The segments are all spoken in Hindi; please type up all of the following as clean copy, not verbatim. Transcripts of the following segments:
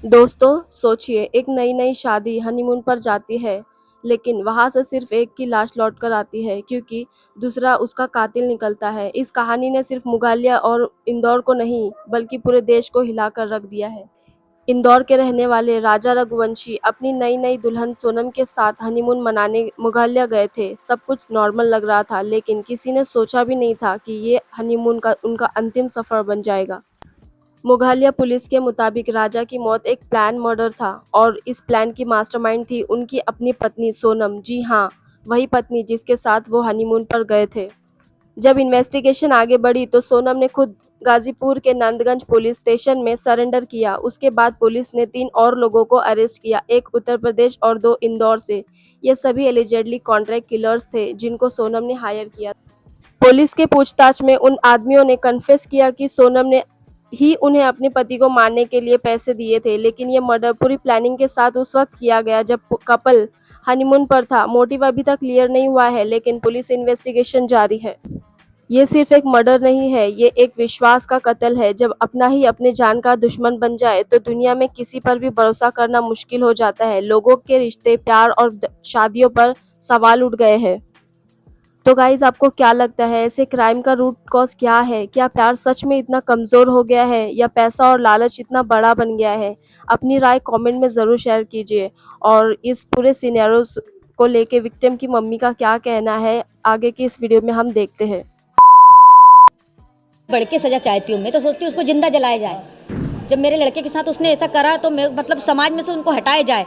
दोस्तों सोचिए, एक नई नई शादी हनीमून पर जाती है, लेकिन वहां से सिर्फ एक की लाश लौट कर आती है क्योंकि दूसरा उसका कातिल निकलता है। इस कहानी ने सिर्फ मुगलिया और इंदौर को नहीं बल्कि पूरे देश को हिलाकर रख दिया है। इंदौर के रहने वाले राजा रघुवंशी अपनी नई नई दुल्हन सोनम के साथ हनीमून मनाने मुगलिया गए थे। सब कुछ नॉर्मल लग रहा था, लेकिन किसी ने सोचा भी नहीं था कि ये हनीमून का उनका अंतिम सफर बन जाएगा। मुगलिया पुलिस के मुताबिक राजा की मौत एक प्लान मर्डर था और इस प्लान की मास्टरमाइंड थी उनकी अपनी पत्नी सोनम। जी हाँ, वही पत्नी जिसके साथ वो हनीमून पर गए थे। जब इन्वेस्टिगेशन आगे बढ़ी तो सोनम ने खुद गाजीपुर के नंदगंज पुलिस स्टेशन में सरेंडर किया। उसके बाद पुलिस ने 3 और लोगों को अरेस्ट किया, एक उत्तर प्रदेश और 2 इंदौर से। ये सभी एलिजेडली कॉन्ट्रैक्ट किलर्स थे जिनको सोनम ने हायर किया। पुलिस के पूछताछ में उन आदमियों ने कन्फेस किया कि सोनम ने ही उन्हें अपने पति को मारने के लिए पैसे दिए थे, लेकिन ये मर्डर पूरी प्लानिंग के साथ उस वक्त किया गया जब कपल हनीमून पर था। मोटिव अभी तक क्लियर नहीं हुआ है, लेकिन पुलिस इन्वेस्टिगेशन जारी है। ये सिर्फ एक मर्डर नहीं है, ये एक विश्वास का कत्ल है। जब अपना ही अपने जान का दुश्मन बन जाए तो दुनिया में किसी पर भी भरोसा करना मुश्किल हो जाता है। लोगों के रिश्ते, प्यार और शादियों पर सवाल उठ गए हैं। तो गाइज, आपको क्या लगता है, ऐसे क्राइम का रूट कॉज क्या है? क्या प्यार सच में इतना कमजोर हो गया है या पैसा और लालच इतना बड़ा बन गया है? अपनी राय कमेंट में ज़रूर शेयर कीजिए। और इस पूरे सिनेरियोस को लेके विक्टिम की मम्मी का क्या कहना है, आगे की इस वीडियो में हम देखते हैं। बढ़ के सजा चाहती हूँ। मैं तो सोचती हूँ उसको जिंदा जलाया जाए। जब मेरे लड़के के साथ उसने ऐसा करा तो मैं मतलब समाज में से उनको हटाया जाए।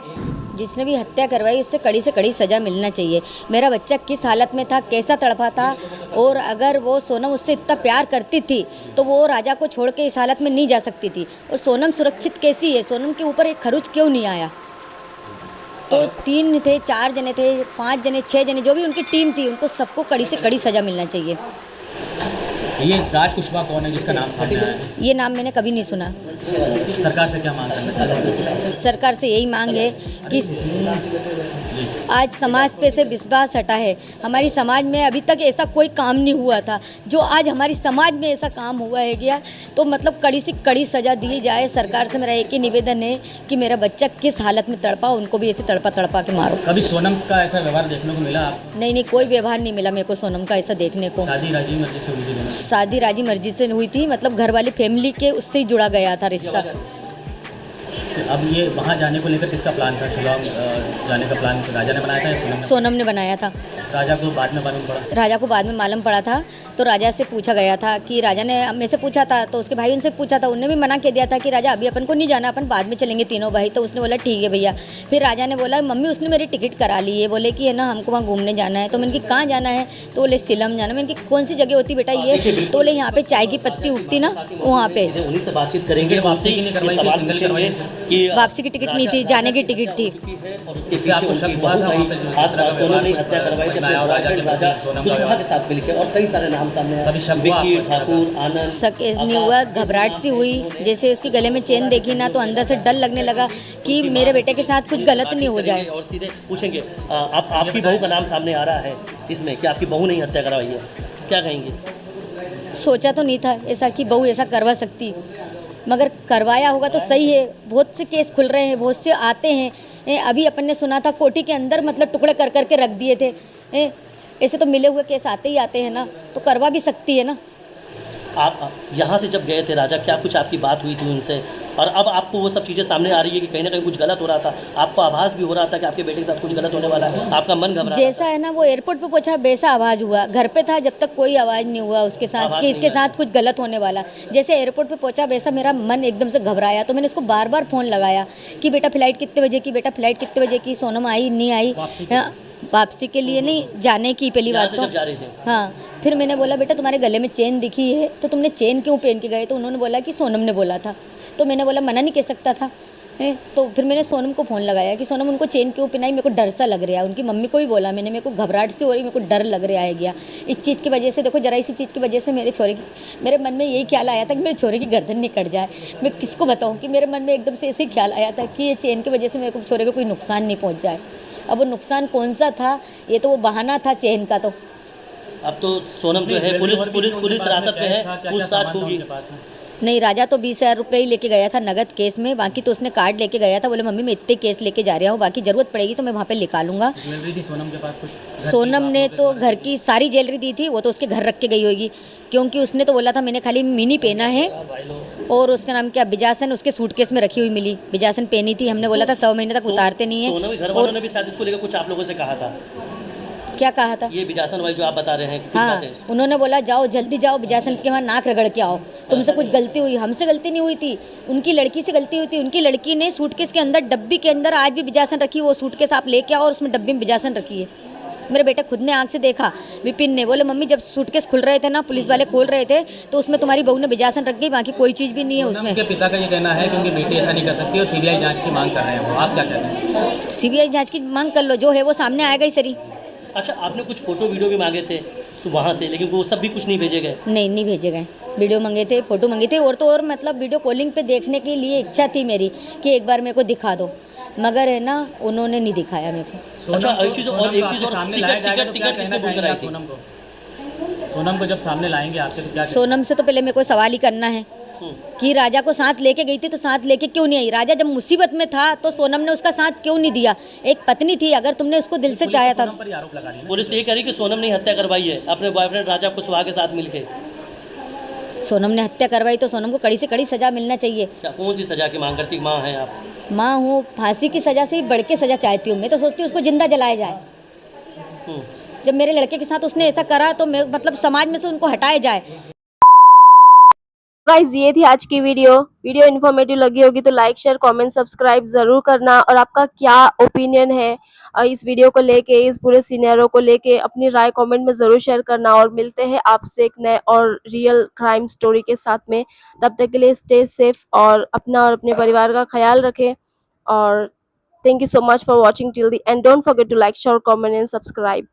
जिसने भी हत्या करवाई उससे कड़ी से कड़ी सजा मिलना चाहिए। मेरा बच्चा किस हालत में था, कैसा तड़पा था, और अगर वो सोनम उससे इतना प्यार करती थी तो वो राजा को छोड़ के इस हालत में नहीं जा सकती थी। और सोनम सुरक्षित कैसी है? सोनम के ऊपर एक खरोच क्यों नहीं आया? तो 3 थे, 4 जने थे, 5 जने, 6 जने, जो भी उनकी टीम थी, उनको सबको कड़ी से कड़ी सजा मिलना चाहिए। ये राज कुशवाहा कौन है जिसका नाम सामने आया है? ये नाम मैंने कभी नहीं सुना। सरकार से क्या मांग करना चाहते हैं? सरकार से यही मांग है कि आज समाज पे से विश्वास हटा है। हमारी समाज में अभी तक ऐसा कोई काम नहीं हुआ था जो आज हमारी समाज में ऐसा काम हुआ है गया। तो मतलब कड़ी से कड़ी सज़ा दी जाए। सरकार से मेरा एक ही निवेदन है कि मेरा बच्चा किस हालत में तड़पा, उनको भी ऐसे तड़पा तड़पा के मारो। कभी सोनम का ऐसा व्यवहार देखने को मिला आपको? नहीं, कोई व्यवहार नहीं मिला मेरे को सोनम का ऐसा देखने को। शादी राजी मर्जी से हुई थी? शादी राजी मर्जी से हुई थी, मतलब घर वाली फैमिली के उससे ही जुड़ा गया था रिश्ता। अब ये वहाँ जाने को लेकर किसका प्लान था? शिलांग जाने का प्लान राजा ने बनाया था या सोनम ने बनाया था। राजा को बाद में मालूम पड़ा? राजा को बाद में मालूम पड़ा था। तो राजा से पूछा गया था कि राजा ने मेरे से पूछा था, तो उसके भाई उनसे पूछा था, उन्होंने भी मना कर दिया था कि राजा अभी अपन को नहीं जाना, अपन बाद में चलेंगे तीनों भाई। तो उसने बोला ठीक है भैया। फिर राजा ने बोला मम्मी उसने मेरी टिकट करा ली है, बोले कि है ना हमको वहाँ घूमने जाना है। तो मैंने कहा कहाँ जाना है? तो बोले सिलम जाना। मैंने कहा कौन सी जगह होती बेटा ये? तो बोले यहाँ पे चाय की पत्ती उगती ना, वहाँ पे। उन्हीं से बातचीत करेंगे। वापसी की नहीं करवाई कि वापसी की टिकट नहीं थी, जाने की टिकट थी। और उसके पीछे उनकी बहू गई, सोनम ने हत्या करवाई थी अपने बॉयफ्रेंड राजा कुशवाहा के साथ मिलकर, और कई सारे नाम सामने आए, विक्की ठाकुर, आनंद। शक नहीं हुआ, घबराहट सी हुई। जैसे उसके गले में चेन देखी ना तो अंदर से डर लगने लगा कि मेरे बेटे के साथ कुछ गलत नहीं हो जाए। और सीधे पूछेंगे आपकी बहू का नाम सामने आ रहा है इसमें, क्या आपकी बहू ने हत्या करवाई है? क्या कहेंगे? सोचा तो नहीं था ऐसा कि बहू ऐसा करवा सकती, मगर करवाया होगा तो सही है। बहुत से केस खुल रहे हैं, बहुत से आते हैं। अभी अपन ने सुना था कोठी के अंदर मतलब टुकड़े कर करके रख दिए थे। ऐसे तो मिले हुए केस आते ही आते हैं ना, तो करवा भी सकती है ना। आप यहाँ से जब गए थे राजा, क्या कुछ आपकी बात हुई थी उनसे? और अब आपको वो सब चीज़ें सामने आ रही है कि कहीं ना कहीं कुछ गलत हो रहा था, आपको आभास भी हो रहा था कि आपके बेटे के साथ कुछ गलत होने वाला है, आपका मन घबरा? जैसा है ना वो एयरपोर्ट पे पहुंचा वैसा आवाज़ हुआ। घर पे था जब तक कोई आवाज़ नहीं हुआ उसके साथ कि इसके साथ कुछ गलत होने वाला। जैसे एयरपोर्ट पे पहुंचा वैसा मेरा मन एकदम से घबराया। तो मैंने उसको बार बार फ़ोन लगाया कि बेटा फ़्लाइट कितने बजे की, बेटा फ़्लाइट कितने बजे की। सोनम आई नहीं आई? वापसी के लिए नहीं, जाने की पहली बात तो। हाँ, फिर मैंने बोला बेटा तुम्हारे गले में चेन दिखी है तो तुमने चेन क्यों पहन के गए? तो उन्होंने बोला कि सोनम ने बोला था। तो मैंने बोला मना नहीं कह सकता था। तो फिर मैंने सोनम को फ़ोन लगाया कि सोनम उनको चेन क्यों पहनाई? मेरे को डर सा लग रहा है। उनकी मम्मी को ही बोला मैंने, मेरे को घबराहट सी हो रही, मेरे को डर लग रहा है गया इस चीज़ की वजह से। देखो जरा इसी चीज़ की वजह से मेरे मन में यही ख्याल आया था कि मेरे छोरे की गर्दन नहीं कट जाए। मैं किसको बताऊँ कि मेरे मन में एकदम से ऐसे ही ख्याल आया था कि ये चेन की वजह से मेरे को छोरे को कोई नुकसान नहीं पहुँच जाए। अब वो नुकसान कौन सा था? ये तो वो बहाना था चेन का। तो अब तो सोनम जो है पुलिस हिरासत में है, पूछताछ होगी। नहीं, राजा तो 20,000 रुपये ही लेके गया था नगद केस में, बाकी तो उसने कार्ड लेके गया था। बोले मम्मी मैं इतने केस लेके जा रहा हूँ, बाकी ज़रूरत पड़ेगी तो मैं वहाँ पे निकालूंगा। ज्वेलरी थी सोनम के पास कुछ? घर की सोनम ने बात तो होते घर की सारी ज्वेलरी दी थी, वो तो उसके घर रख के गई होगी, क्योंकि उसने तो बोला था मैंने खाली मिनी पहना है। और उसका नाम क्या, बिजासन, उसके सूटकेस में रखी हुई मिली। बिजासन पहनी थी, हमने बोला था 100 महीने तक उतारते नहीं सोनम के घर है। वालों और ने भी शायद इसको लेकर कुछ आप लोगों से कहा था? क्या कहा था? ये बिजासन वाली जो आप बता रहे हैं कुछ हाँ, बातें? उन्होंने बोला जाओ जल्दी जाओ बिजासन के वहाँ नाक रगड़ के आओ, तुमसे कुछ गलती हुई। हमसे गलती नहीं हुई थी, उनकी लड़की से गलती हुई थी। उनकी लड़की ने सूटकेस के अंदर, डब्बी के अंदर आज भी बिजासन रखी, वो सूटकेस आप लेके आओ और उसमें डब्बी में बिजासन रखी है। मेरे बेटे खुद ने आंख से देखा, विपिन ने। बोले मम्मी जब सूटकेस खुल रहे थे ना, पुलिस वाले खोल रहे थे, तो उसमें तुम्हारी बहू ने बिजासन रख गई, बाकी कोई चीज़ भी नहीं है उसमें। उनके पिता का ये कहना है कि उनकी बेटी ऐसा नहीं कर सकती और सीबीआई जांच की मांग कर रहे हैं वो, आप क्या कहते हैं? सीबीआई जांच की मांग कर लो, जो है वो सामने आएगा ही सरी। अच्छा, आपने कुछ फोटो वीडियो भी मांगे थे तो वहाँ से, लेकिन वो सब भी कुछ नहीं भेजे गए? नहीं भेजे गए। वीडियो मंगे थे, फोटो मंगी थी, और तो और मतलब वीडियो कॉलिंग पे देखने के लिए इच्छा थी मेरी कि एक बार मेरे को दिखा दो, मगर है ना उन्होंने नहीं दिखाया मेरे को। अच्छा, एक चीज़ और सामने लाया जाएगा तो क्या टिकट कहना किसने बुक चाहेंगे कराई आप थी? सोनम को जब सामने लाएंगे आपके तो क्या सोनम से तो पहले मेरे को सवाल ही करना है कि राजा को साथ लेके गई थी तो साथ लेके क्यों नहीं आई? राजा जब मुसीबत में था तो सोनम ने उसका साथ क्यों नहीं दिया? एक पत्नी थी, अगर तुमने उसको दिल से चाहा था। सोनम पर ही आरोप लगा रही है। पुलिस तो ये कह रही कि सोनम ने हत्या करवाई है अपने बॉयफ्रेंड राजा कुशवाहा के साथ मिलके। सोनम ने हत्या करवाई तो सोनम को कड़ी से कड़ी सजा मिलना चाहिए। क्या कौन सी सजा की मांग करती माँ हैं आप? माँ हूँ, फांसी की सजा से ही बढ़ के सजा चाहती हूँ। मैं तो सोचती हूँ उसको जिंदा जलाया जाए। हम्म। जब मेरे लड़के के साथ उसने ऐसा करा तो मैं मतलब समाज में से उनको हटाया जाए। गाइज ये थी आज की वीडियो इन्फॉर्मेटिव लगी होगी तो लाइक शेयर कमेंट सब्सक्राइब जरूर करना। और आपका क्या ओपिनियन है इस वीडियो को लेके, इस पूरे सिनेरियो को लेके, अपनी राय कमेंट में जरूर शेयर करना। और मिलते हैं आपसे एक नए और रियल क्राइम स्टोरी के साथ में। तब तक के लिए स्टे सेफ और अपना और अपने परिवार का ख्याल रखें। और thank you so much for watching till the end. Don't forget to like, share, comment and subscribe.